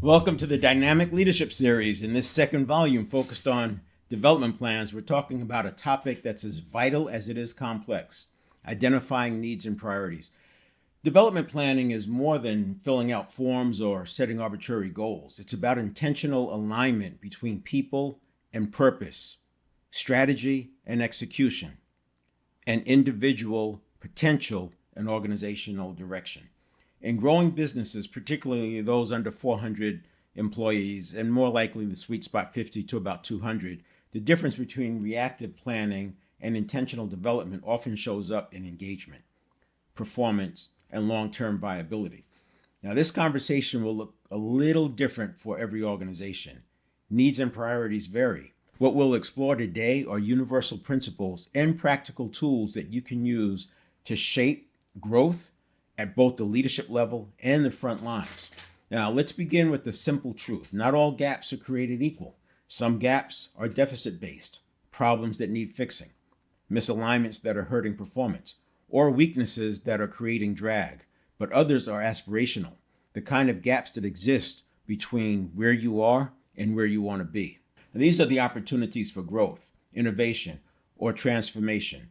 Welcome to the Dynamic Leadership Series. In this second volume focused on development plans, we're talking about a topic that's as vital as it is complex: identifying needs and priorities. Development planning is more than filling out forms or setting arbitrary goals. It's about intentional alignment between people and purpose, strategy and execution, and individual potential and organizational direction. In growing businesses, particularly those under 400 employees, and more likely the sweet spot 50 to about 200, the difference between reactive planning and intentional development often shows up in engagement, performance, and long-term viability. Now, this conversation will look a little different for every organization. Needs and priorities vary. What we'll explore today are universal principles and practical tools that you can use to shape growth at both the leadership level and the front lines. Now, let's begin with the simple truth. Not all gaps are created equal. Some gaps are deficit-based, problems that need fixing, misalignments that are hurting performance, or weaknesses that are creating drag. But others are aspirational, the kind of gaps that exist between where you are and where you want to be. And these are the opportunities for growth, innovation, or transformation.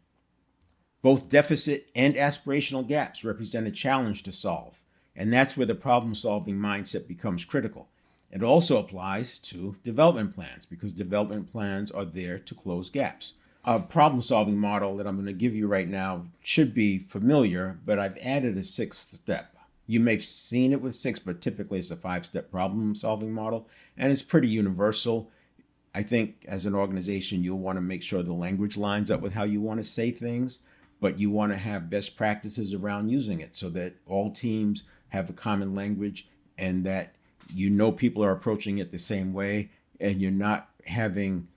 Both deficit and aspirational gaps represent a challenge to solve, and that's where the problem-solving mindset becomes critical. It also applies to development plans because development plans are there to close gaps. A problem-solving model that I'm going to give you right now should be familiar, but I've added a sixth step. You may have seen it with six, but typically it's a five-step problem-solving model, and it's pretty universal. I think as an organization, you'll want to make sure the language lines up with how you want to say things, but you want to have best practices around using it so that all teams have a common language and that people are approaching it the same way and you're not having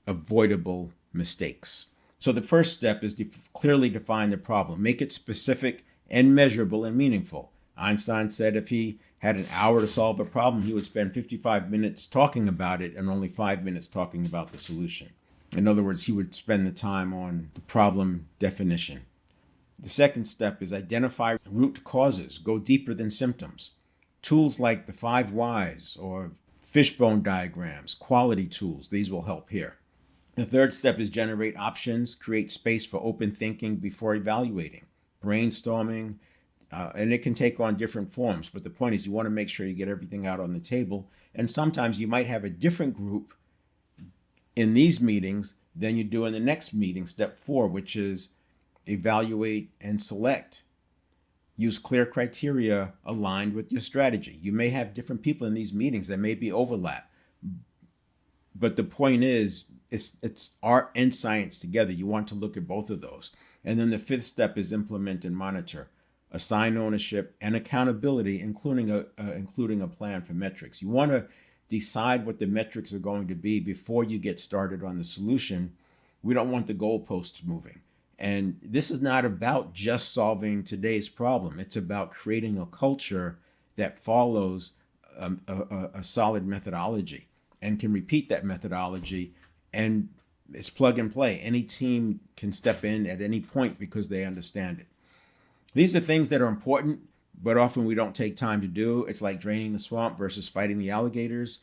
avoidable mistakes. So the first step is to clearly define the problem. Make it specific and measurable and meaningful. Einstein said if he had an hour to solve a problem, he would spend 55 minutes talking about it and only 5 minutes talking about the solution. In other words, he would spend the time on the problem definition. The second step is identify root causes. Go deeper than symptoms. Tools like the 5 whys or fishbone diagrams, quality tools, these will help here. The third step is generate options, create space for open thinking before evaluating, brainstorming, and it can take on different forms. But the point is you want to make sure you get everything out on the table. And sometimes you might have a different group in these meetings than you do in the next meeting, step 4, which is evaluate and select. Use clear criteria aligned with your strategy. You may have different people in these meetings. There may be overlap. But the point is, it's art and science together. You want to look at both of those. And then the fifth step is implement and monitor. Assign ownership and accountability, including a plan for metrics. You want to decide what the metrics are going to be before you get started on the solution. We don't want the goalposts moving. And this is not about just solving today's problem. It's about creating a culture that follows a solid methodology and can repeat that methodology. And it's plug and play. Any team can step in at any point because they understand it. These are things that are important, but often we don't take time to do. It's like draining the swamp versus fighting the alligators.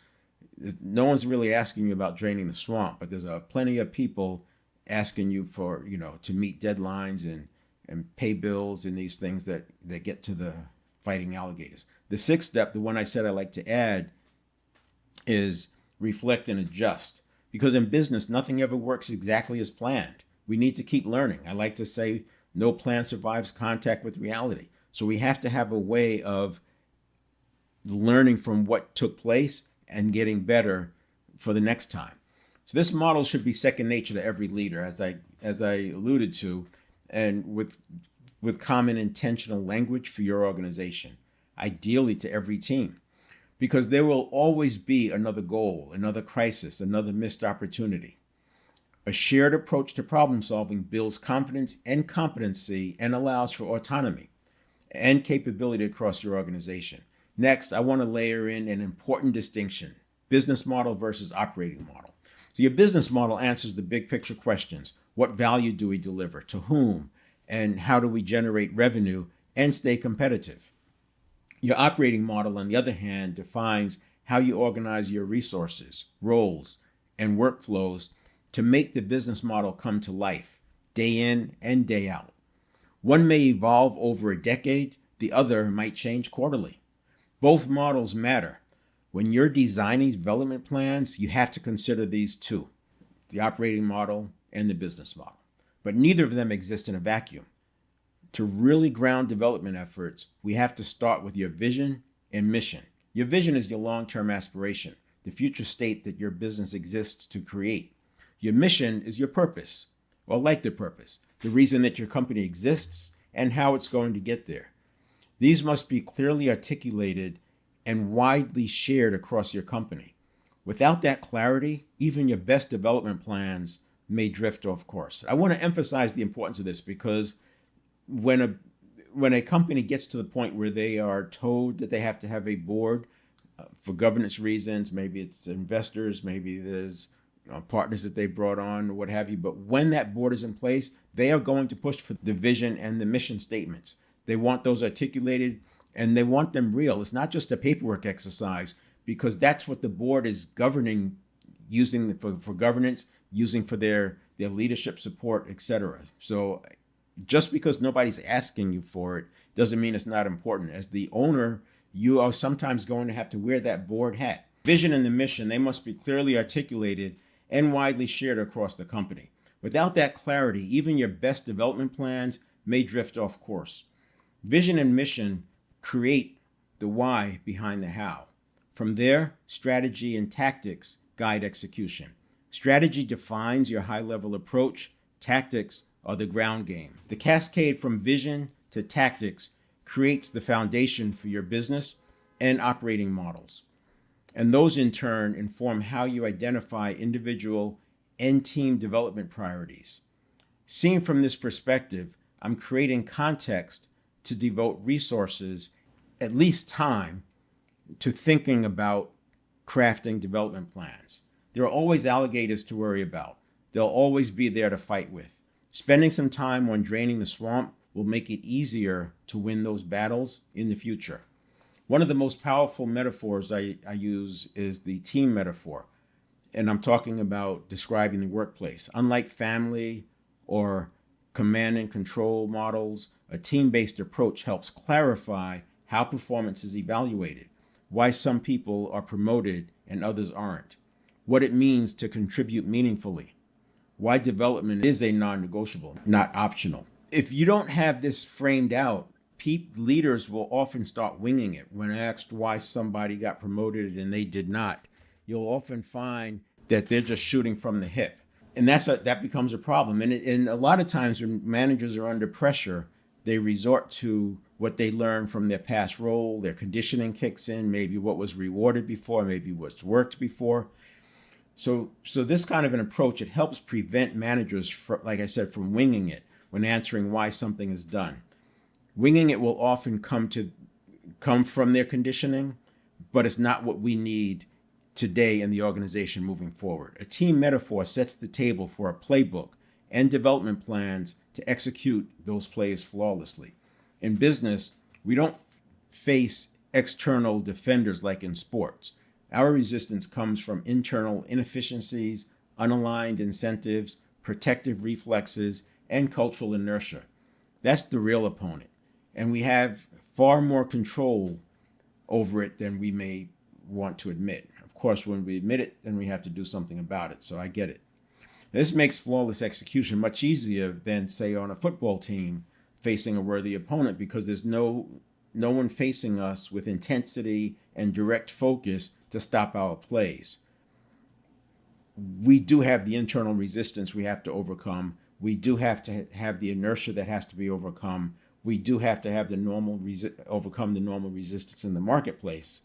No one's really asking you about draining the swamp, but there's plenty of people asking you for, to meet deadlines and pay bills and these things that get to the fighting alligators. The sixth step, the one I said I like to add, is reflect and adjust. Because in business, nothing ever works exactly as planned. We need to keep learning. I like to say no plan survives contact with reality. So we have to have a way of learning from what took place and getting better for the next time. So this model should be second nature to every leader, as I alluded to, and with common intentional language for your organization, ideally to every team, because there will always be another goal, another crisis, another missed opportunity. A shared approach to problem solving builds confidence and competency and allows for autonomy and capability across your organization. Next, I want to layer in an important distinction: business model versus operating model. So your business model answers the big picture questions. What value do we deliver? To whom? And how do we generate revenue and stay competitive? Your operating model, on the other hand, defines how you organize your resources, roles, and workflows to make the business model come to life day in and day out. One may evolve over a decade, the other might change quarterly. Both models matter. When you're designing development plans, you have to consider these two, the operating model and the business model. But neither of them exist in a vacuum. To really ground development efforts, we have to start with your vision and mission. Your vision is your long-term aspiration, the future state that your business exists to create. Your mission is your purpose, or like the purpose, the reason that your company exists and how it's going to get there. These must be clearly articulated and widely shared across your company. Without that clarity, even your best development plans may drift off course. I want to emphasize the importance of this because when a company gets to the point where they are told that they have to have a board for governance reasons, maybe it's investors, maybe there's partners that they brought on or what have you, but when that board is in place, they are going to push for the vision and the mission statements. They want those articulated and they want them real. It's not just a paperwork exercise, because that's what the board is governing, using for governance, using for their leadership support, etc. So just because nobody's asking you for it doesn't mean it's not important. As the owner, you are sometimes going to have to wear that board hat. Vision and the mission, they must be clearly articulated and widely shared across the company. Without that clarity, even your best development plans may drift off course. Vision and mission create the why behind the how. From there, strategy and tactics guide execution. Strategy defines your high-level approach. Tactics are the ground game. The cascade from vision to tactics creates the foundation for your business and operating models. And those in turn inform how you identify individual and team development priorities. Seen from this perspective, I'm creating context to devote resources, at least time, to thinking about crafting development plans. There are always alligators to worry about. They'll always be there to fight with. Spending some time on draining the swamp will make it easier to win those battles in the future. One of the most powerful metaphors I use is the team metaphor. And I'm talking about describing the workplace. Unlike family or command and control models, a team-based approach helps clarify how performance is evaluated, why some people are promoted and others aren't, what it means to contribute meaningfully, why development is a non-negotiable, not optional. If you don't have this framed out, leaders will often start winging it. When asked why somebody got promoted and they did not, you'll often find that they're just shooting from the hip. And that becomes a problem. And a lot of times when managers are under pressure, they resort to what they learned from their past role, their conditioning kicks in, maybe what was rewarded before, maybe what's worked before. So this kind of an approach, it helps prevent managers, like I said, from winging it when answering why something is done. Winging it will often come from their conditioning, but it's not what we need today in the organization moving forward. A team metaphor sets the table for a playbook and development plans to execute those plays flawlessly. In business, we don't face external defenders like in sports. Our resistance comes from internal inefficiencies, unaligned incentives, protective reflexes, and cultural inertia. That's the real opponent. And we have far more control over it than we may want to admit. Of course, when we admit it, then we have to do something about it. So I get it. This makes flawless execution much easier than, say, on a football team facing a worthy opponent, because there's no one facing us with intensity and direct focus to stop our plays. We do have the internal resistance we have to overcome. We do have to have the inertia that has to be overcome. We do have to have overcome the normal resistance in the marketplace.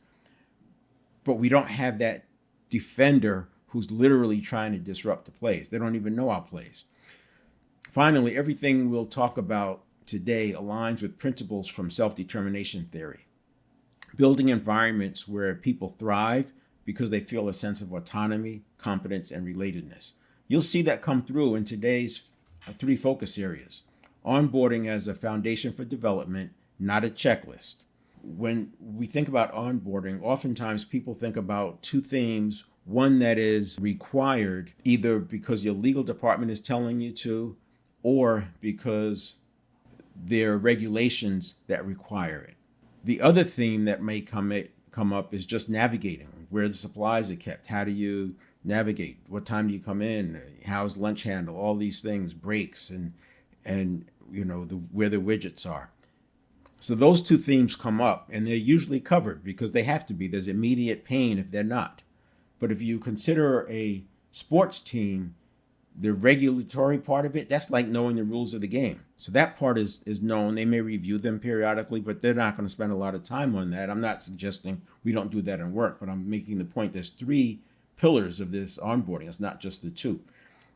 But we don't have that defender who's literally trying to disrupt the plays. They don't even know our plays. Finally, everything we'll talk about today aligns with principles from self-determination theory. Building environments where people thrive because they feel a sense of autonomy, competence, and relatedness. You'll see that come through in today's 3 focus areas. Onboarding as a foundation for development, not a checklist. when we think about onboarding, oftentimes people think about two themes. One that is required either because your legal department is telling you to, or because there are regulations that require it. The other theme that may come up is just navigating where the supplies are kept. How do you navigate? What time do you come in? How's lunch handle? All these things, breaks, and where the widgets are. So those two themes come up, and they're usually covered because they have to be. There's immediate pain if they're not. But if you consider a sports team, the regulatory part of it, that's like knowing the rules of the game. So that part is known. They may review them periodically, but they're not going to spend a lot of time on that. I'm not suggesting we don't do that in work, but I'm making the point there's three pillars of this onboarding. It's not just the two.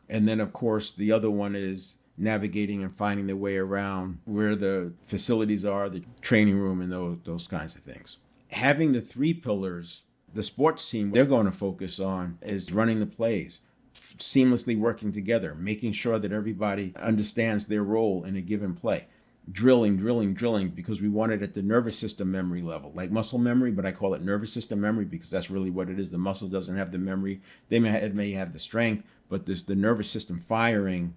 And then, of course, the other one is navigating and finding their way around where the facilities are, the training room, and those kinds of things. Having the three pillars, the sports team, they're going to focus on is running the plays, seamlessly working together, making sure that everybody understands their role in a given play. Drilling, because we want it at the nervous system memory level, like muscle memory, but I call it nervous system memory because that's really what it is. The muscle doesn't have the memory. It may have the strength, but the nervous system firing,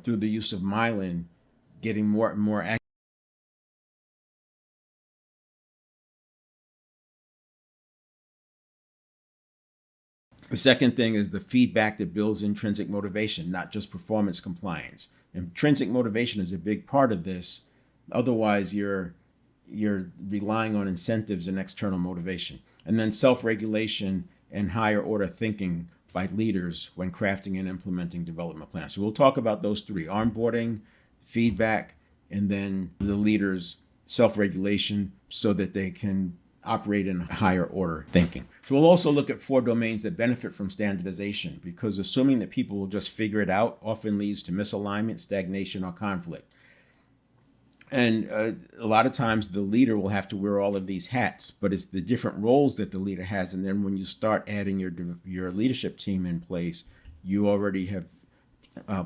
through the use of myelin, getting more and more active. The second thing is the feedback that builds intrinsic motivation, not just performance compliance. Intrinsic motivation is a big part of this. Otherwise, you're relying on incentives and external motivation. And then self-regulation and higher order thinking by leaders when crafting and implementing development plans. So we'll talk about those three: onboarding, feedback, and then the leaders' self-regulation so that they can operate in higher order thinking. So we'll also look at 4 domains that benefit from standardization, because assuming that people will just figure it out often leads to misalignment, stagnation, or conflict. And a lot of times the leader will have to wear all of these hats, but it's the different roles that the leader has. And then when you start adding your leadership team in place, you already have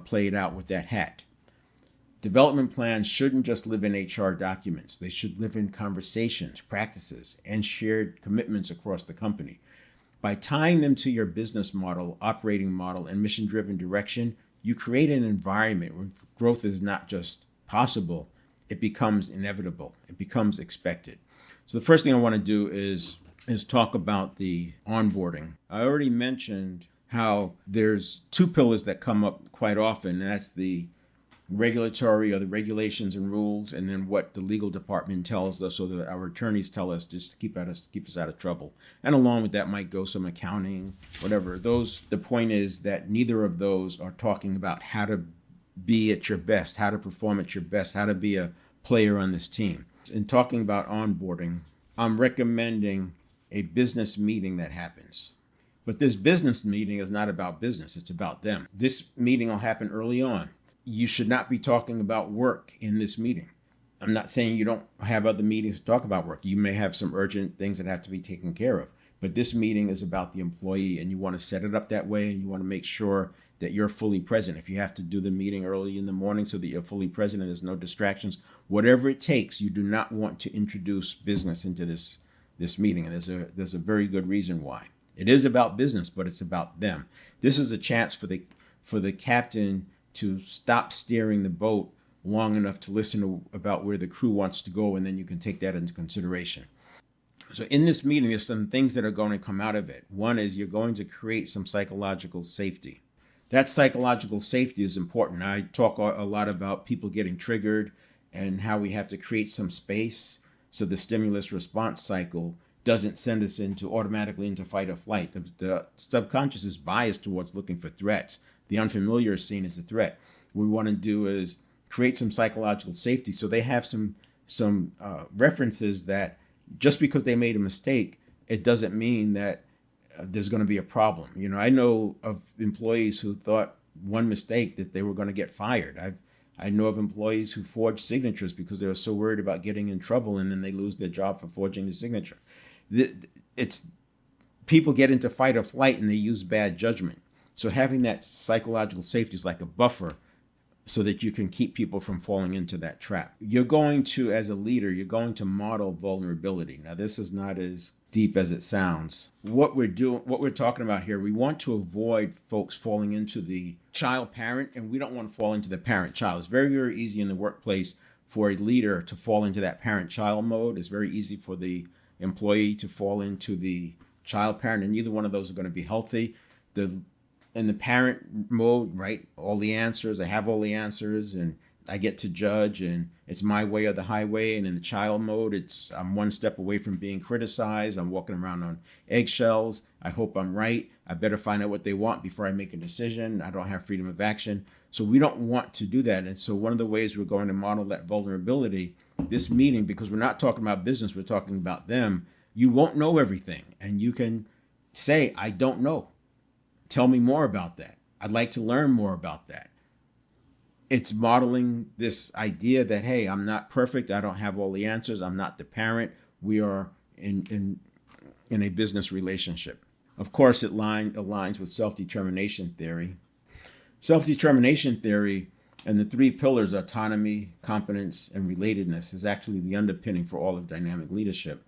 played out with that hat. Development plans shouldn't just live in HR documents. They should live in conversations, practices, and shared commitments across the company. By tying them to your business model, operating model, and mission-driven direction, you create an environment where growth is not just possible, it becomes inevitable. It becomes expected. So the first thing I want to do is talk about the onboarding. I already mentioned how there's 2 pillars that come up quite often, and that's the regulatory or the regulations and rules, and then what the legal department tells us or that our attorneys tell us just to keep us out of trouble. And along with that might go some accounting, whatever. The point is that neither of those are talking about how to be at your best, how to perform at your best, how to be a player on this team. In talking about onboarding, I'm recommending a business meeting that happens. But this business meeting is not about business, it's about them. This meeting will happen early on. You should not be talking about work in this meeting. I'm not saying you don't have other meetings to talk about work. You may have some urgent things that have to be taken care of. But this meeting is about the employee, and you want to set it up that way, and you want to make sure that you're fully present. If you have to do the meeting early in the morning so that you're fully present and there's no distractions, whatever it takes, you do not want to introduce business into this meeting. And there's a very good reason why. It is about business, but it's about them. This is a chance for the captain to stop steering the boat long enough to listen about where the crew wants to go, and then you can take that into consideration. So in this meeting, there's some things that are going to come out of it. One is you're going to create some psychological safety. That psychological safety is important. I talk a lot about people getting triggered and how we have to create some space so the stimulus response cycle doesn't send us automatically into fight or flight. The subconscious is biased towards looking for threats. The unfamiliar is seen as a threat. What we want to do is create some psychological safety so they have some references that just because they made a mistake, it doesn't mean that there's going to be a problem. I know of employees who thought one mistake that they were going to get fired. I know of employees who forged signatures because they were so worried about getting in trouble, and then they lose their job for forging the signature. It's people get into fight or flight and they use bad judgment. So having that psychological safety is like a buffer so that you can keep people from falling into that trap. You're going to, as a leader, you're going to model vulnerability. Now, this is not as deep as it sounds. What we're talking about here, we want to avoid folks falling into the child-parent, and we don't want to fall into the parent-child. It's very, very easy in the workplace for a leader to fall into that parent-child mode. It's very easy for the employee to fall into the child-parent, and neither one of those are going to be healthy. In the parent mode, right? All the answers, I have all the answers, and I get to judge, and it's my way or the highway. And in the child mode, I'm one step away from being criticized. I'm walking around on eggshells. I hope I'm right. I better find out what they want before I make a decision. I don't have freedom of action. So we don't want to do that. And so one of the ways we're going to model that vulnerability, this meeting, because we're not talking about business, we're talking about them. You won't know everything, and you can say, I don't know. Tell me more about that. I'd like to learn more about that. It's modeling this idea that, hey, I'm not perfect. I don't have all the answers. I'm not the parent. We are in a business relationship. Of course, it aligns with self-determination theory. Self-determination theory and the three pillars, autonomy, competence, and relatedness, is actually the underpinning for all of dynamic leadership,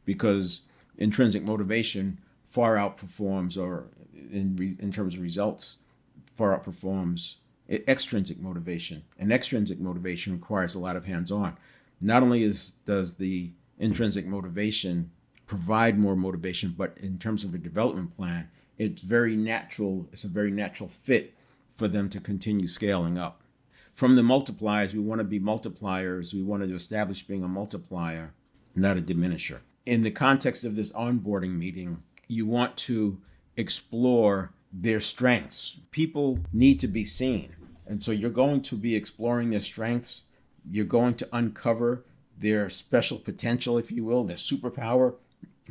because intrinsic motivation far outperforms, or in terms of results, far outperforms extrinsic motivation. And extrinsic motivation requires a lot of hands-on. Not only does the intrinsic motivation provide more motivation, but in terms of a development plan, it's very natural. It's a very natural fit for them to continue scaling up. From the multipliers, we want to be multipliers. We want to establish being a multiplier, not a diminisher. In the context of this onboarding meeting, you want to explore their strengths. People need to be seen. And so you're going to be exploring their strengths. You're going to uncover their special potential, if you will, their superpower,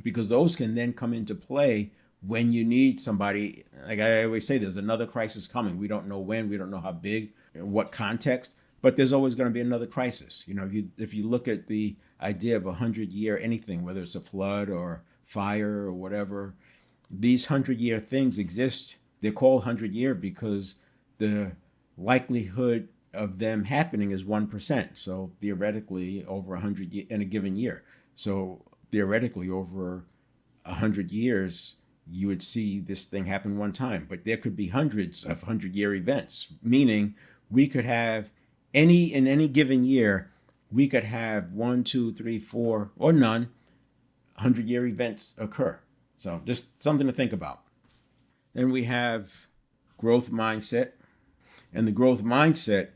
because those can then come into play when you need somebody. Like I always say, there's another crisis coming. We don't know when, we don't know how big, in what context, but there's always going to be another crisis. You know, if you look at the idea of 100-year anything, whether it's a flood or fire or whatever, these 100-year things exist. They're called 100-year because the likelihood of them happening is 1%. So theoretically, over 100 in a given year. So theoretically, over 100 years, you would see this thing happen one time. But there could be hundreds of 100-year events, meaning we could have in any given year, we could have 1, 2, 3, 4, or none 100-year events occur. So just something to think about. Then we have growth mindset. And the growth mindset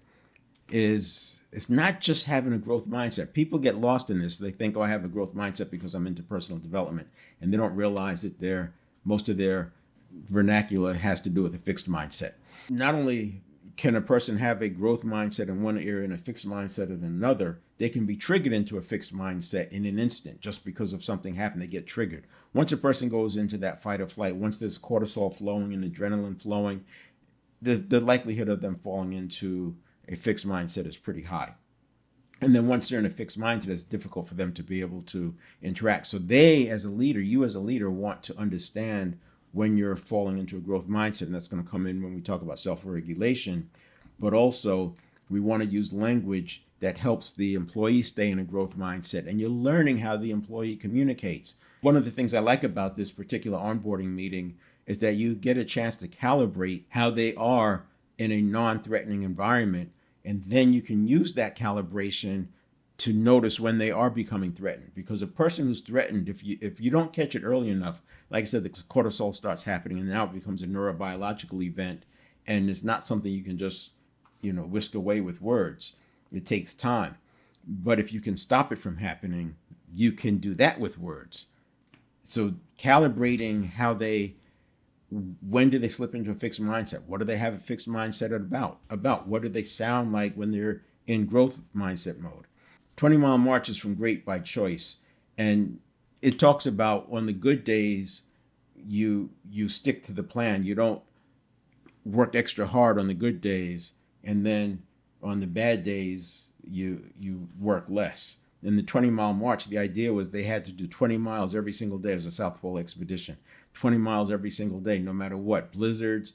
it's not just having a growth mindset. People get lost in this. They think, oh, I have a growth mindset because I'm into personal development. And they don't realize that most of their vernacular has to do with a fixed mindset. Not only can a person have a growth mindset in one area and a fixed mindset in another, they can be triggered into a fixed mindset in an instant just because of something happened. They get triggered. Once a person goes into that fight or flight, once there's cortisol flowing and adrenaline flowing, the likelihood of them falling into a fixed mindset is pretty high. And then once they're in a fixed mindset, it's difficult for them to be able to interact. So they, as a leader, you as a leader, want to understand when you're falling into a growth mindset, and that's going to come in when we talk about self-regulation. But also, we want to use language that helps the employee stay in a growth mindset, and you're learning how the employee communicates. One of the things I like about this particular onboarding meeting is that you get a chance to calibrate how they are in a non-threatening environment, and then you can use that calibration to notice when they are becoming threatened. Because a person who's threatened, if you don't catch it early enough, like I said, the cortisol starts happening, and now it becomes a neurobiological event, and it's not something you can just, whisk away with words. It takes time. But if you can stop it from happening, you can do that with words. So calibrating when do they slip into a fixed mindset? What do they have a fixed mindset about? What do they sound like when they're in growth mindset mode? 20-mile march is from great by choice. And it talks about on the good days, you stick to the plan. You don't work extra hard on the good days. And then on the bad days, you work less. In the 20-mile march, the idea was they had to do 20 miles every single day as a South Pole expedition. 20 miles every single day, no matter what. Blizzards,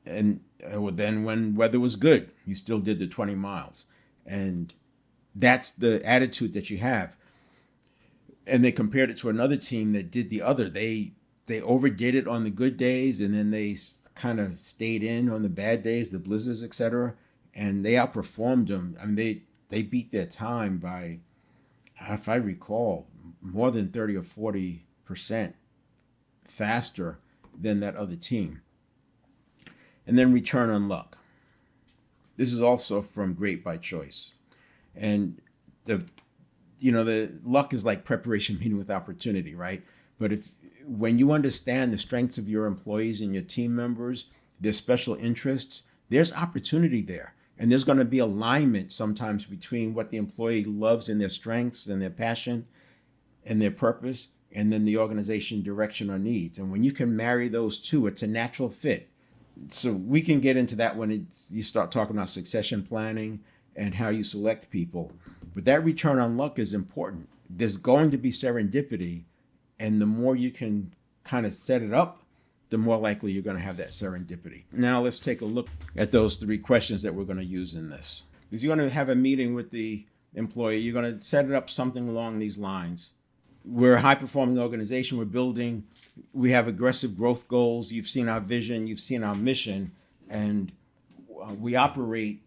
And then when weather was good, you still did the 20 miles. And that's the attitude that you have. And they compared it to another team that did the other. They overdid it on the good days, and then they kind of stayed in on the bad days, the blizzards, etc. And they outperformed them. I mean, they beat their time by, if I recall, more than 30 or 40% faster than that other team. And then return on luck. This is also from Great by Choice. And the luck is like preparation meeting with opportunity, right? But when you understand the strengths of your employees and your team members, their special interests, there's opportunity there. And there's going to be alignment sometimes between what the employee loves and their strengths and their passion and their purpose, and then the organization direction or needs. And when you can marry those two, it's a natural fit. So we can get into that when you start talking about succession planning and how you select people. But that return on luck is important. There's going to be serendipity, and the more you can kind of set it up, the more likely you're going to have that serendipity. Now let's take a look at those 3 questions that we're going to use in this. Because you're going to have a meeting with the employee. You're going to set it up something along these lines. We're a high-performing organization. We have aggressive growth goals. You've seen our vision. You've seen our mission. And we operate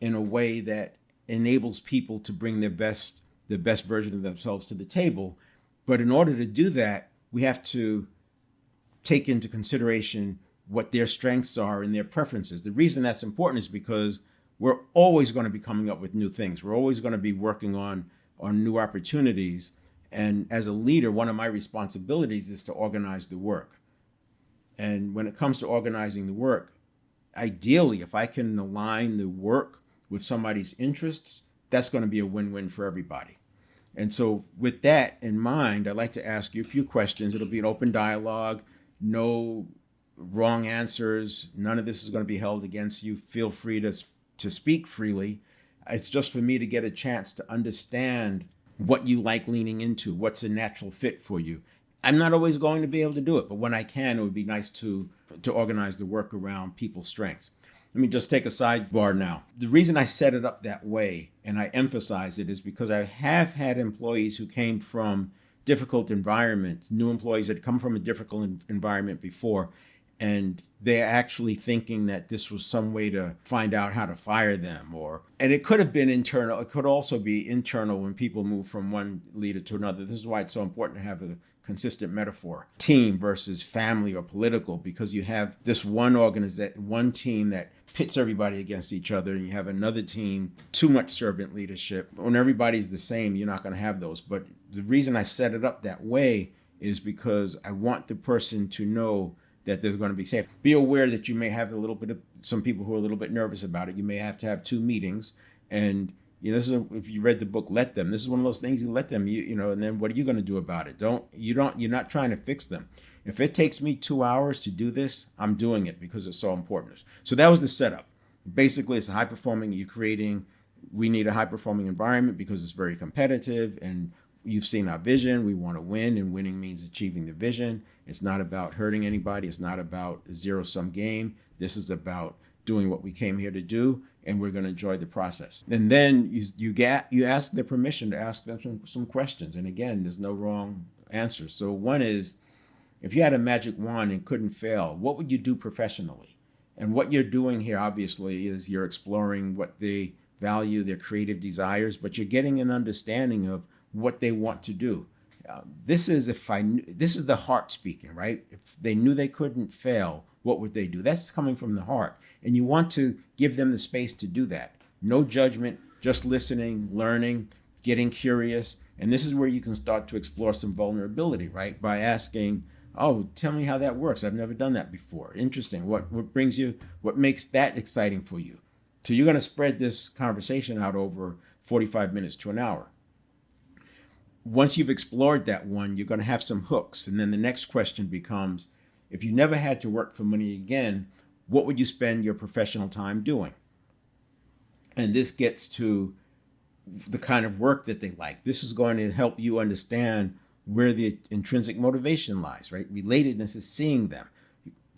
in a way that enables people to bring the best version of themselves to the table. But in order to do that, we have to take into consideration what their strengths are and their preferences. The reason that's important is because we're always going to be coming up with new things. We're always going to be working on new opportunities. And as a leader, one of my responsibilities is to organize the work. And when it comes to organizing the work, ideally, if I can align the work with somebody's interests, that's going to be a win-win for everybody. And so with that in mind, I'd like to ask you a few questions. It'll be an open dialogue, no wrong answers. None of this is going to be held against you. Feel free to speak freely. It's just for me to get a chance to understand what you like leaning into, what's a natural fit for you. I'm not always going to be able to do it, but when I can, it would be nice to organize the work around people's strengths. Let me just take a sidebar now. The reason I set it up that way and I emphasize it is because I have had employees who came from difficult environments, new employees that come from a difficult environment before, and they're actually thinking that this was some way to find out how to fire them, and it could have been internal. It could also be internal when people move from one leader to another. This is why it's so important to have a consistent metaphor, team versus family or political, because you have this one team that pits everybody against each other, and you have another team, too much servant leadership. When everybody's the same, you're not going to have those. But the reason I set it up that way is because I want the person to know that they're going to be safe. Be aware that you may have some people who are a little bit nervous about it. You may have to have 2 meetings, and if you read the book, Let Them. This is one of those things you let them, and then what are you going to do about it? You're not trying to fix them. If it takes me 2 hours to do this, I'm doing it because it's so important. So that was the setup. Basically, it's we need a high-performing environment because it's very competitive, and you've seen our vision. We want to win, and winning means achieving the vision. It's not about hurting anybody. It's not about a zero-sum game. This is about doing what we came here to do, and we're going to enjoy the process. And then you ask their permission to ask them some questions. And again, there's no wrong answer. So one is, if you had a magic wand and couldn't fail, what would you do professionally? And what you're doing here, obviously, is you're exploring what they value, their creative desires, but you're getting an understanding of what they want to do. This is the heart speaking, right? If they knew they couldn't fail, what would they do? That's coming from the heart. And you want to give them the space to do that. No judgment, just listening, learning, getting curious. And this is where you can start to explore some vulnerability, right? By asking, oh, tell me how that works. I've never done that before. Interesting. What makes that exciting for you? So you're going to spread this conversation out over 45 minutes to an hour. Once you've explored that one, you're going to have some hooks. And then the next question becomes, if you never had to work for money again, what would you spend your professional time doing? And this gets to the kind of work that they like. This is going to help you understand where the intrinsic motivation lies, right? Relatedness is seeing them.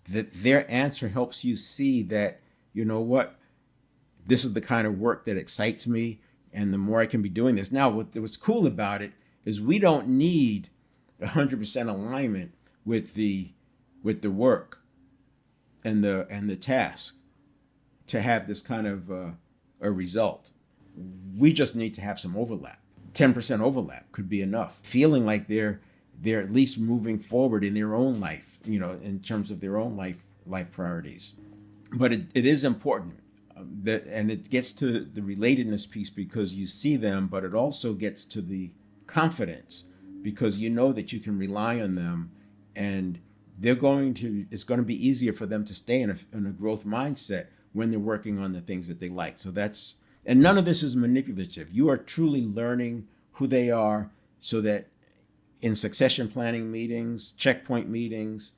that their answer helps you see that, you know what, this is the kind of work that excites me, and the more I can be doing this. Now, what's cool about it is we don't need 100% alignment with the work and the task to have this kind of a result. We just need to have some overlap. 10% overlap could be enough. Feeling like they're at least moving forward in their own life, in terms of their own life priorities. But it is important and it gets to the relatedness piece because you see them, but it also gets to the confidence because you know that you can rely on them, and it's going to be easier for them to stay in a growth mindset when they're working on the things that they like. And none of this is manipulative. You are truly learning who they are so that in succession planning meetings, checkpoint meetings,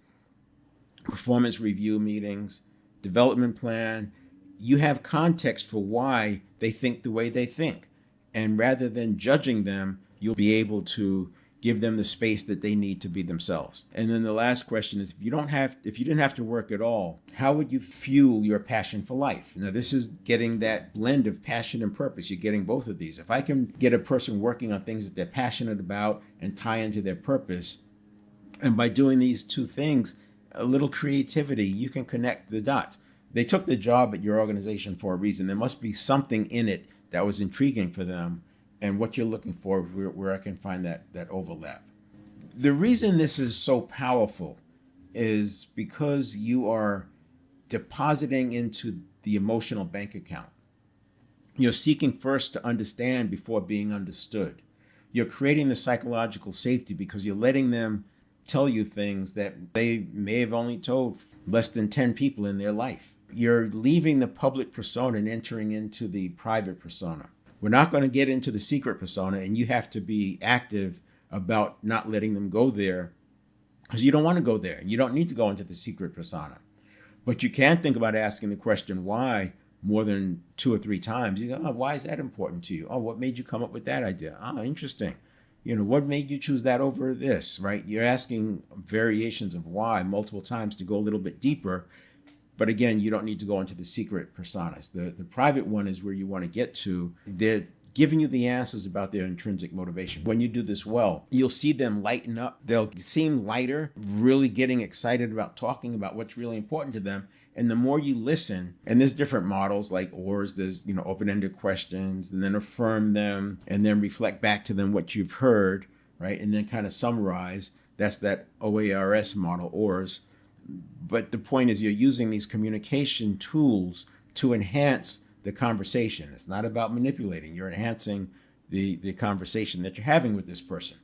performance review meetings, development plan, you have context for why they think the way they think. And rather than judging them, you'll be able to give them the space that they need to be themselves. And then the last question is, if you didn't have to work at all, how would you fuel your passion for life? Now, this is getting that blend of passion and purpose. You're getting both of these. If I can get a person working on things that they're passionate about and tie into their purpose, and by doing these two things, a little creativity, you can connect the dots. They took the job at your organization for a reason. There must be something in it that was intriguing for them, and what you're looking for, where I can find that overlap. The reason this is so powerful is because you are depositing into the emotional bank account. You're seeking first to understand before being understood. You're creating the psychological safety because you're letting them tell you things that they may have only told less than 10 people in their life. You're leaving the public persona and entering into the private persona. We're not going to get into the secret persona, and you have to be active about not letting them go there because you don't want to go there. You don't need to go into the secret persona. But you can think about asking the question why more than 2 or 3 times. You go, oh, why is that important to you? Oh, what made you come up with that idea? Oh, interesting. What made you choose that over this, right? You're asking variations of why multiple times to go a little bit deeper. But again, you don't need to go into the secret personas. The private one is where you want to get to. They're giving you the answers about their intrinsic motivation. When you do this well, you'll see them lighten up. They'll seem lighter, really getting excited about talking about what's really important to them. And the more you listen, and there's different models like ORS, there's open-ended questions, and then affirm them, and then reflect back to them what you've heard, right? And then kind of summarize. That's that OARS model, ORS. But the point is you're using these communication tools to enhance the conversation. It's not about manipulating. You're enhancing the conversation that you're having with this person.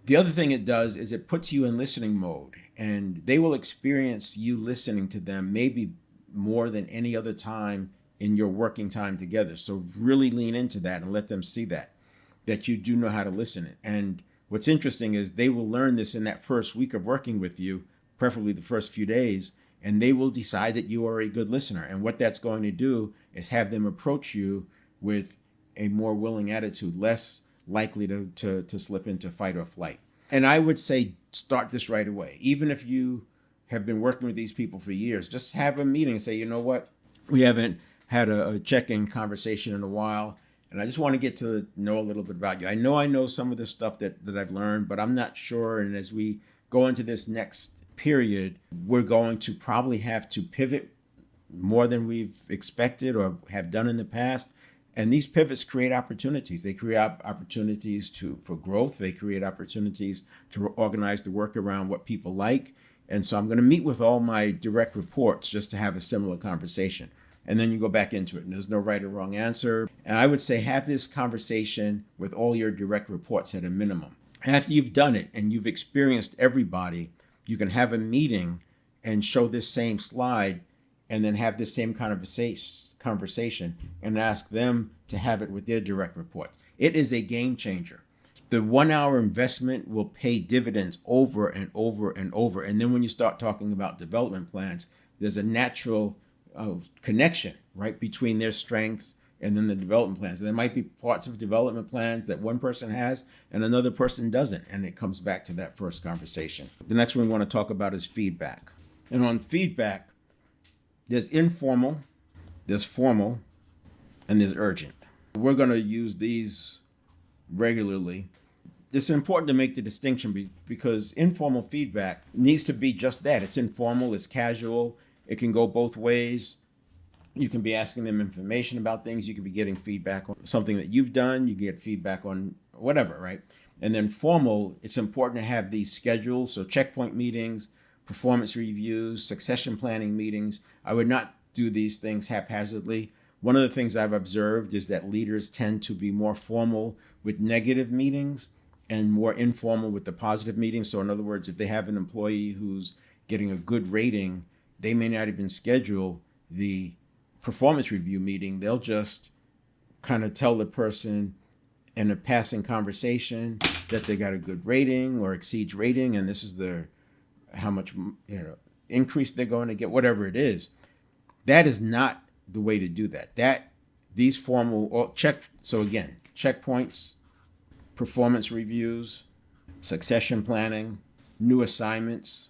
The other thing it does is it puts you in listening mode, and they will experience you listening to them maybe more than any other time in your working time together. So really lean into that and let them see that you do know how to listen. And what's interesting is they will learn this in that first week of working with you, preferably the first few days, and they will decide that you are a good listener. And what that's going to do is have them approach you with a more willing attitude, less likely to slip into fight or flight. And I would say start this right away. Even if you have been working with these people for years, just have a meeting and say, you know what, we haven't had a check-in conversation in a while, and I just want to get to know a little bit about you. I know some of the stuff that I've learned, but I'm not sure. And as we go into this next period, we're going to probably have to pivot more than we've expected or have done in the past. And these pivots create opportunities. They create opportunities for growth. They create opportunities to organize the work around what people like. And so I'm going to meet with all my direct reports just to have a similar conversation. And then you go back into it, and there's no right or wrong answer. And I would say have this conversation with all your direct reports at a minimum. After you've done it and you've experienced everybody, you can have a meeting and show this same slide and then have this same conversation and ask them to have it with their direct report. It is a game changer. The 1 hour investment will pay dividends over and over and over. And then when you start talking about development plans, there's a natural connection, right, between their strengths and then the development plans. There might be parts of development plans that one person has and another person doesn't, and it comes back to that first conversation. The next one we want to talk about is feedback. And on feedback, there's informal, there's formal, and there's urgent. We're going to use these regularly. It's important to make the distinction because informal feedback needs to be just that. It's informal, it's casual, it can go both ways. You can be asking them information about things. You could be getting feedback on something that you've done. You get feedback on whatever, right? And then formal, it's important to have these scheduled. So checkpoint meetings, performance reviews, succession planning meetings. I would not do these things haphazardly. One of the things I've observed is that leaders tend to be more formal with negative meetings and more informal with the positive meetings. So in other words, if they have an employee who's getting a good rating, they may not even schedule the performance review meeting. They'll just kind of tell the person in a passing conversation that they got a good rating or exceeds rating, and this is how much increase they're going to get, whatever it is. That is not the way to do that. These formal so again, checkpoints, performance reviews, succession planning, new assignments,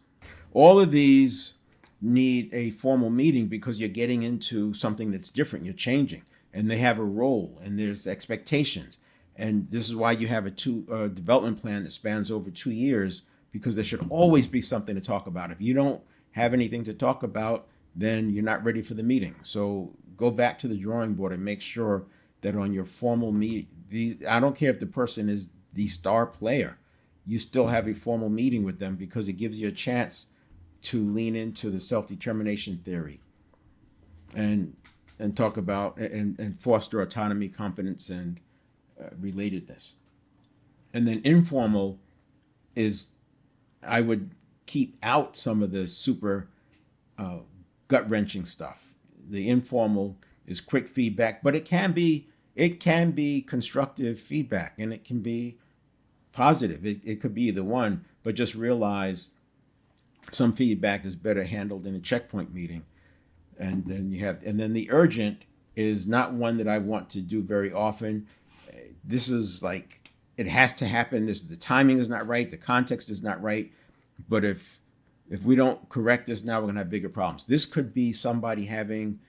all of these need a formal meeting because you're getting into something that's different. You're changing, and they have a role, and there's expectations. And this is why you have a development plan that spans over 2 years, because there should always be something to talk about. If you don't have anything to talk about, then you're not ready for the meeting. So go back to the drawing board and make sure that on your formal meeting, I don't care if the person is the star player, you still have a formal meeting with them because it gives you a chance to lean into the self-determination theory and talk about and foster autonomy, competence, and relatedness. And then informal is, I would keep out some of the super gut-wrenching stuff. The informal is quick feedback, but it can be constructive feedback, and it can be positive. It could be either one, but just realize some feedback is better handled in a checkpoint meeting. And then the urgent is not one that I want to do very often. This is like, it has to happen. The timing is not right. The context is not right. But if we don't correct this now, we're going to have bigger problems. This could be somebody having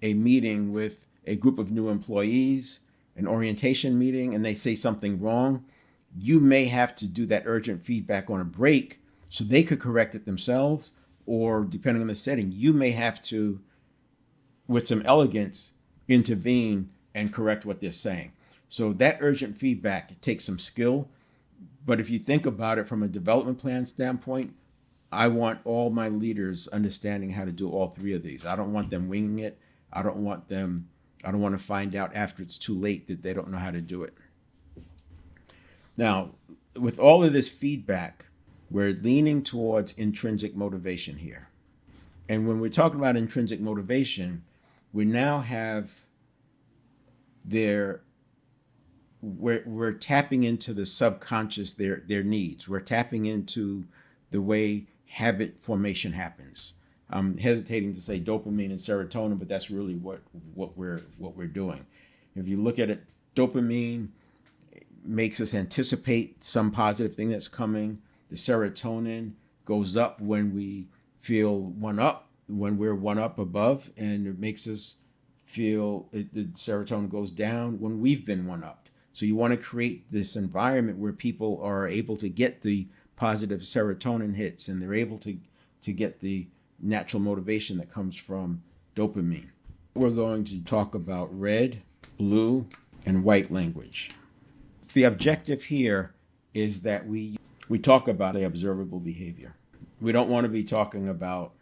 a meeting with a group of new employees, an orientation meeting, and they say something wrong. You may have to do that urgent feedback on a break so they could correct it themselves, or depending on the setting, you may have to, with some elegance, intervene and correct what they're saying. So that urgent feedback, it takes some skill. But if you think about it from a development plan standpoint, I want all my leaders understanding how to do all three of these. I don't want them winging it. I don't want to find out after it's too late that they don't know how to do it. Now, with all of this feedback, we're leaning towards intrinsic motivation here. And when we're talking about intrinsic motivation, we now have we're tapping into the subconscious, their needs. We're tapping into the way habit formation happens. I'm hesitating to say dopamine and serotonin, but that's really what we're doing. If you look at it, dopamine makes us anticipate some positive thing that's coming. The serotonin goes up when we feel one up, when we're one up above, and it makes us feel the serotonin goes down when we've been one upped. So you want to create this environment where people are able to get the positive serotonin hits, and they're able to get the natural motivation that comes from dopamine. We're going to talk about red, blue, and white language. The objective here is that we talk about the observable behavior. We don't want to be talking about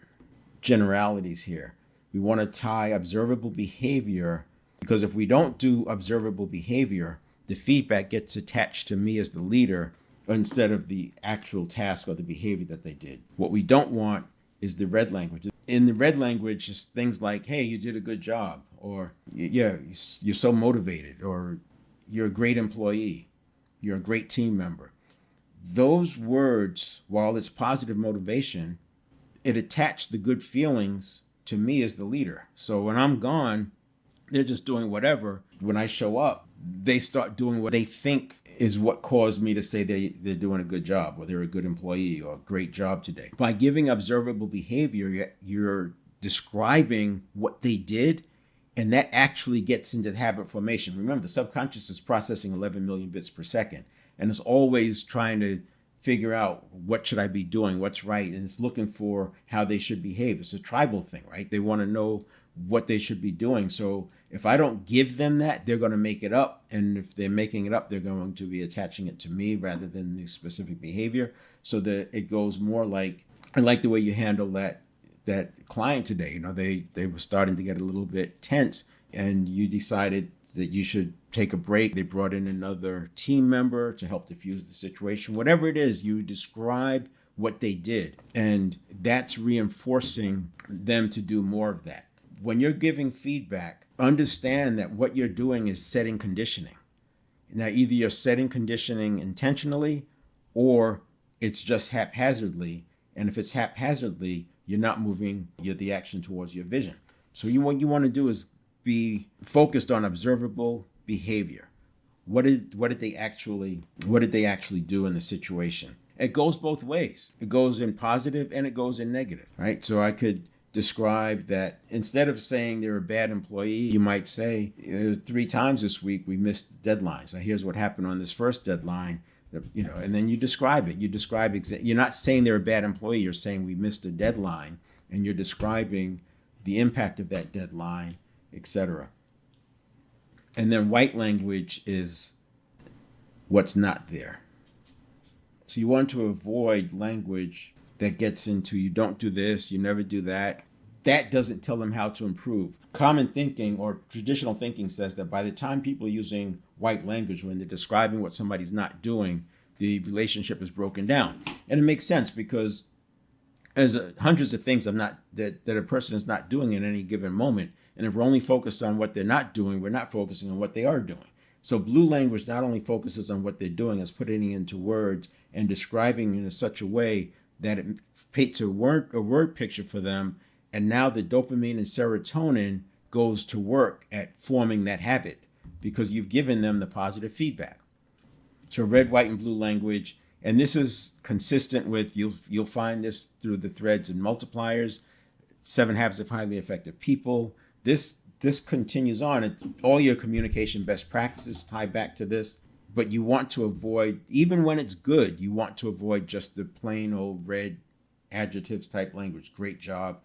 generalities here. We want to tie observable behavior, because if we don't do observable behavior, the feedback gets attached to me as the leader instead of the actual task or the behavior that they did. What we don't want is the red language. In the red language, it's things like, hey, you did a good job, or yeah, you're so motivated, or you're a great employee, you're a great team member. Those words, while it's positive motivation, it attached the good feelings to me as the leader. So when I'm gone, They're just doing whatever. When I show up, they start doing what they think is what caused me to say they're doing a good job, or they're a good employee, or a great job today. By giving observable behavior, you're describing what they did, and that actually gets into habit formation. Remember, the subconscious is processing 11 million bits per second, and it's always trying to figure out what should I be doing, what's right, and it's looking for how they should behave. It's a tribal thing, right? They want to know what they should be doing. So if I don't give them that, they're going to make it up. And if they're making it up, they're going to be attaching it to me rather than the specific behavior. So that it goes more like, I like the way you handle that client today. You know, they were starting to get a little bit tense, and you decided that you should take a break. They brought in another team member to help diffuse the situation. Whatever it is, you describe what they did, and that's reinforcing them to do more of that. When you're giving feedback, understand that what you're doing is setting conditioning. Now, either you're setting conditioning intentionally, or it's just haphazardly. And if it's haphazardly, you're not moving the action towards your vision. So what you want to do is be focused on observable behavior. What did they actually do in the situation? It goes both ways. It goes in positive and it goes in negative, right? So I could describe that instead of saying they're a bad employee, you might say, 3 times this week we missed deadlines. Now here's what happened on this first deadline, and then you describe it. You're not saying they're a bad employee. You're saying we missed a deadline, and you're describing the impact of that deadline, etc. And then white language is what's not there. So you want to avoid language that gets into you don't do this, you never do that. That doesn't tell them how to improve. Common thinking or traditional thinking says that by the time people are using white language when they're describing what somebody's not doing, the relationship is broken down. And it makes sense because there's hundreds of things that a person is not doing in any given moment. And if we're only focused on what they're not doing, we're not focusing on what they are doing. So blue language not only focuses on what they're doing, it's putting it into words and describing it in such a way that it paints a word picture for them. And now the dopamine and serotonin goes to work at forming that habit because you've given them the positive feedback. So red, white, and blue language. And this is consistent with, you'll find this through the threads and multipliers, 7 Habits of Highly Effective People. This continues on. It's all your communication best practices tie back to this. But you want to avoid, even when it's good, you want to avoid just the plain old red adjectives type language. Great job.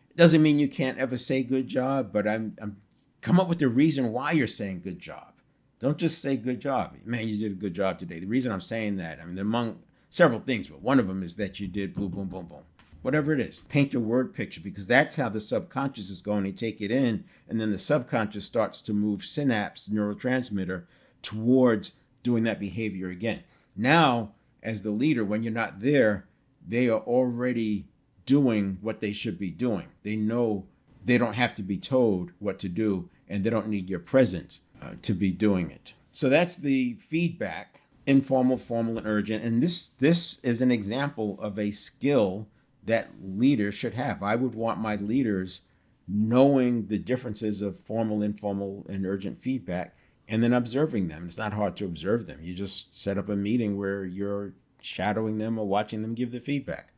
It doesn't mean you can't ever say good job, but I'm come up with the reason why you're saying good job. Don't just say good job. Man, you did a good job today. The reason I'm saying that, among several things, but one of them is that you did boom, boom, boom, boom. Whatever it is, paint your word picture, because that's how the subconscious is going to take it in. And then the subconscious starts to move synapse, neurotransmitter, towards doing that behavior again. Now, as the leader, when you're not there, they are already doing what they should be doing. They know they don't have to be told what to do, and they don't need your presence to be doing it. So that's the feedback, informal, formal, and urgent. And this is an example of a skill that leaders should have. I would want my leaders knowing the differences of formal, informal, and urgent feedback, and then observing them. It's not hard to observe them. You just set up a meeting where you're shadowing them or watching them give the feedback.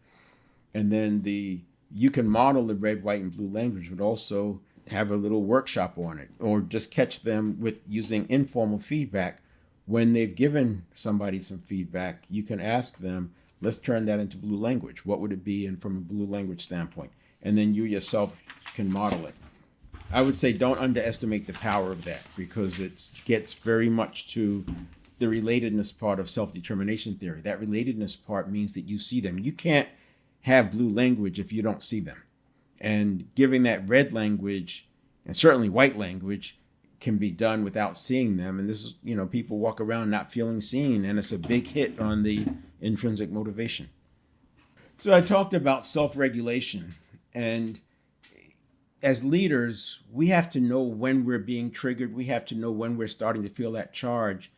And then you can model the red, white, and blue language, but also have a little workshop on it, or just catch them with using informal feedback. When they've given somebody some feedback, you can ask them, let's turn that into blue language. What would it be from a blue language standpoint? And then you yourself can model it. I would say don't underestimate the power of that, because it gets very much to the relatedness part of self-determination theory. That relatedness part means that you see them. You can't have blue language if you don't see them. And giving that red language, and certainly white language, can be done without seeing them. And this is, people walk around not feeling seen, and it's a big hit on the intrinsic motivation. So I talked about self-regulation, and as leaders, we have to know when we're being triggered. We have to know when we're starting to feel that charge,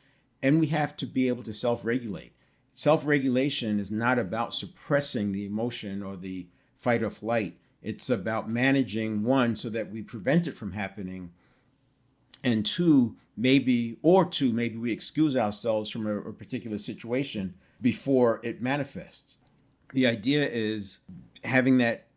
and we have to be able to self-regulate. Self-regulation is not about suppressing the emotion or the fight or flight. It's about managing one so that we prevent it from happening, And two, maybe we excuse ourselves from a particular situation before it manifests. The idea is having that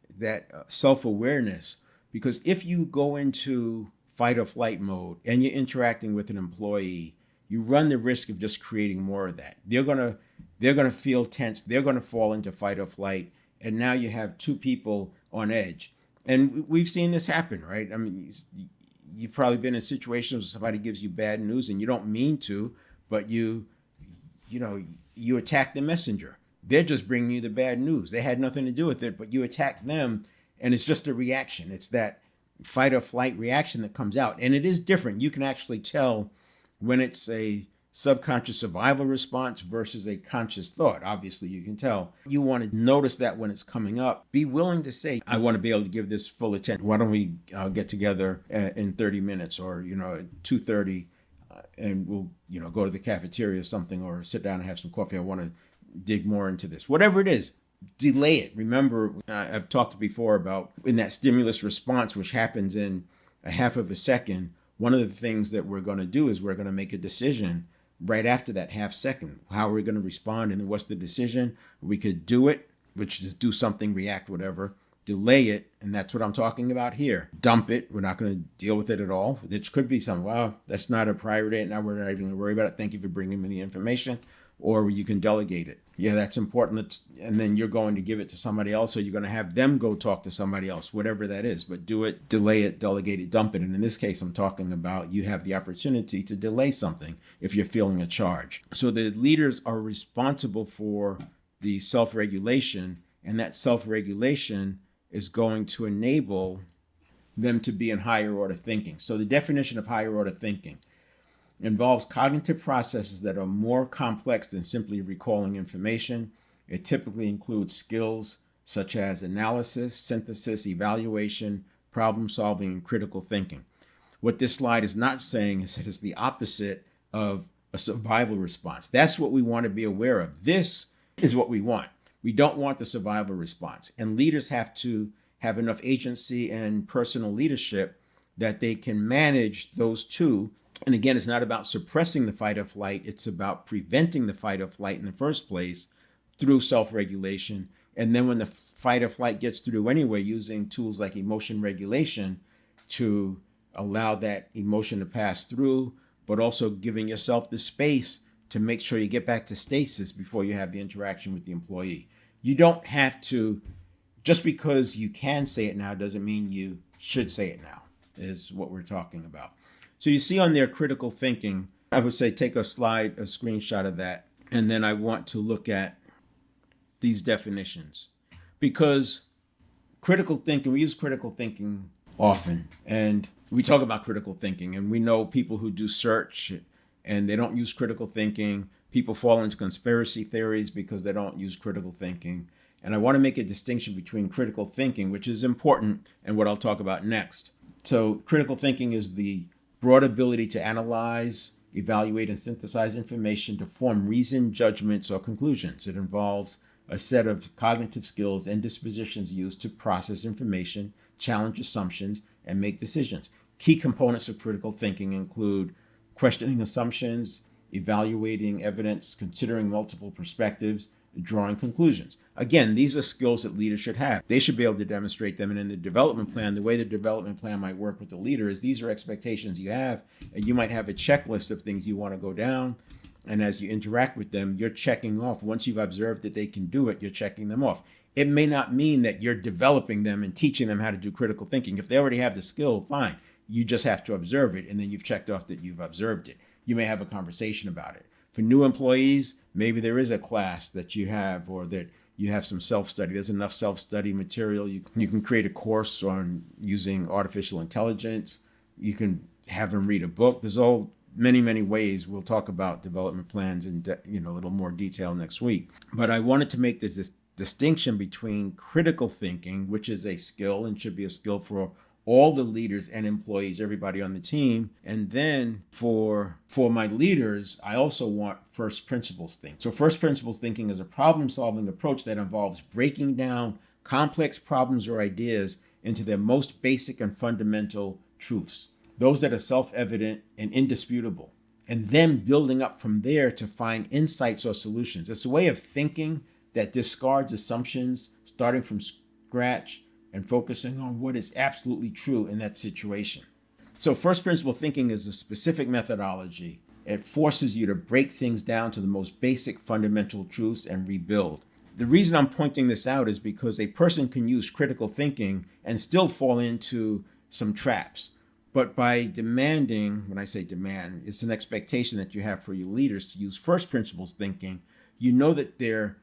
self-awareness, because if you go into fight or flight mode and you're interacting with an employee, you run the risk of just creating more of that. They're gonna feel tense. They're gonna fall into fight or flight, and now you have two people on edge. And we've seen this happen, right? I mean, you've probably been in situations where somebody gives you bad news and you don't mean to, but you attack the messenger. They're just bringing you the bad news. They had nothing to do with it, but you attack them, and it's just a reaction. It's that fight or flight reaction that comes out. And it is different. You can actually tell when it's a subconscious survival response versus a conscious thought. Obviously, you can tell. You want to notice that when it's coming up. Be willing to say, I want to be able to give this full attention. Why don't we get together in 30 minutes or, at 2:30 and we'll, go to the cafeteria or something, or sit down and have some coffee. I want to dig more into this. Whatever it is, delay it. Remember, I've talked before about in that stimulus response, which happens in a half of a second, one of the things that we're going to do is we're going to make a decision right after that half second. How are we going to respond? And then what's the decision? We could do it, which is do something, react, whatever. Delay it, and that's what I'm talking about here. Dump it. We're not going to deal with it at all. It could be something, well, that's not a priority. Now we're not even going to worry about it. Thank you for bringing me the information. Or you can delegate it. Yeah, that's important. And then you're going to give it to somebody else, or you're going to have them go talk to somebody else, whatever that is. But do it, delay it, delegate it, dump it. And in this case, I'm talking about you have the opportunity to delay something if you're feeling a charge. So the leaders are responsible for the self-regulation, and that self-regulation is going to enable them to be in higher order thinking. So the definition of higher order thinking involves cognitive processes that are more complex than simply recalling information. It typically includes skills such as analysis, synthesis, evaluation, problem solving, and critical thinking. What this slide is not saying is that it's the opposite of a survival response. That's what we want to be aware of. This is what we want. We don't want the survival response. And leaders have to have enough agency and personal leadership that they can manage those two. And again, it's not about suppressing the fight or flight. It's about preventing the fight or flight in the first place through self-regulation. And then when the fight or flight gets through anyway, using tools like emotion regulation to allow that emotion to pass through, but also giving yourself the space to make sure you get back to stasis before you have the interaction with the employee. You don't have to, just because you can say it now doesn't mean you should say it now, is what we're talking about. So you see on there critical thinking. I would say take a screenshot of that, and then I want to look at these definitions. Because critical thinking, we use critical thinking often, and we talk about critical thinking, and we know people who do search and they don't use critical thinking. People fall into conspiracy theories because they don't use critical thinking. And I want to make a distinction between critical thinking, which is important, and what I'll talk about next. So critical thinking is the broad ability to analyze, evaluate, and synthesize information to form reasoned judgments or conclusions. It involves a set of cognitive skills and dispositions used to process information, challenge assumptions, and make decisions. Key components of critical thinking include questioning assumptions, evaluating evidence, considering multiple perspectives, drawing conclusions. Again, these are skills that leaders should have. They should be able to demonstrate them. And in the development plan, the way the development plan might work with the leader is these are expectations you have, and you might have a checklist of things you want to go down. And as you interact with them, you're checking off. Once you've observed that they can do it, you're checking them off. It may not mean that you're developing them and teaching them how to do critical thinking. If they already have the skill, fine. You just have to observe it, and then you've checked off that you've observed it. You may have a conversation about it. For new employees, maybe there is a class that you have, or that you have some self-study. There's enough self-study material. You can create a course on using artificial intelligence. You can have them read a book. There's many ways. We'll talk about development plans in a little more detail next week. But I wanted to make this distinction between critical thinking, which is a skill and should be a skill for all the leaders and employees, everybody on the team. And then for my leaders, I also want first principles thinking. So first principles thinking is a problem-solving approach that involves breaking down complex problems or ideas into their most basic and fundamental truths. those that are self-evident and indisputable, and then building up from there to find insights or solutions. It's a way of thinking that discards assumptions, starting from scratch and focusing on what is absolutely true in that situation. So first principle thinking is a specific methodology. It forces you to break things down to the most basic fundamental truths and rebuild. The reason I'm pointing this out is because a person can use critical thinking and still fall into some traps. But by demanding, when I say demand, it's an expectation that you have for your leaders to use first principles thinking. You know that they're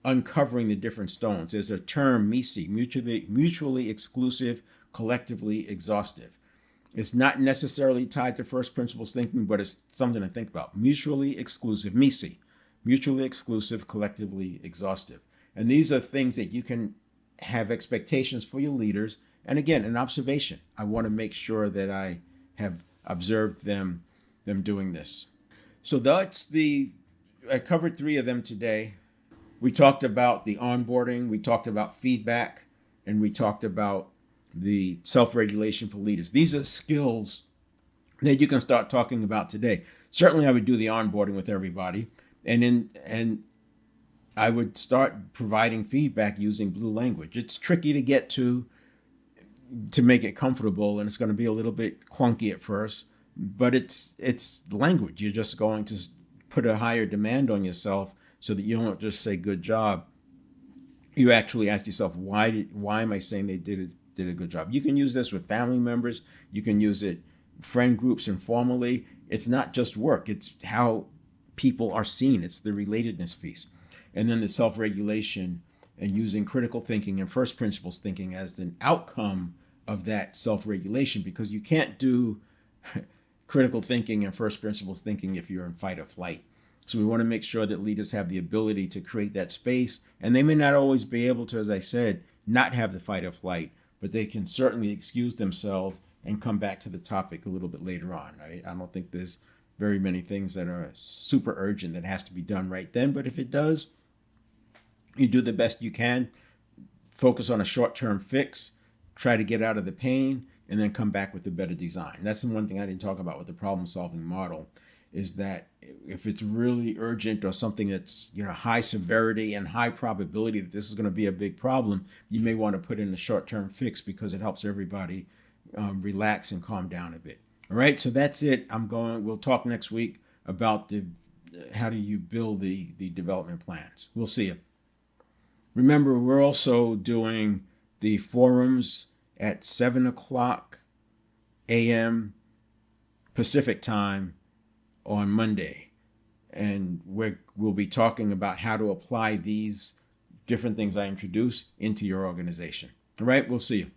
uncovering the different stones. There's a term, MISI, mutually exclusive, collectively exhaustive. It's not necessarily tied to first principles thinking, but it's something to think about. Mutually exclusive, MISI, mutually exclusive, collectively exhaustive. And these are things that you can have expectations for your leaders. And again, an observation. I want to make sure that I have observed them doing this. So I covered 3 of them today. We talked about the onboarding, we talked about feedback, and we talked about the self-regulation for leaders. These are skills that you can start talking about today. Certainly I would do the onboarding with everybody, and I would start providing feedback using blue language. It's tricky to get to make it comfortable, and it's going to be a little bit clunky at first, but it's language. You're just going to put a higher demand on yourself so that you don't just say good job. You actually ask yourself, why am I saying they did a good job? You can use this with family members. You can use it friend groups informally. It's not just work. It's how people are seen. It's the relatedness piece. And then the self-regulation and using critical thinking and first principles thinking as an outcome of that self-regulation, because you can't do critical thinking and first principles thinking if you're in fight or flight. So we want to make sure that leaders have the ability to create that space, and they may not always be able to, as I said, not have the fight or flight, but they can certainly excuse themselves and come back to the topic a little bit later on. Right? I don't think there's very many things that are super urgent that has to be done right then, but if it does, you do the best you can, focus on a short-term fix, try to get out of the pain, and then come back with a better design. That's the one thing I didn't talk about with the problem-solving model, is that if it's really urgent or something that's high severity and high probability that this is going to be a big problem, you may want to put in a short-term fix because it helps everybody relax and calm down a bit. All right, so that's it. We'll talk next week about how do you build the development plans. We'll see you. Remember, we're also doing the forums at 7:00 a.m. Pacific time on Monday. And we'll be talking about how to apply these different things I introduce into your organization. All right, we'll see you.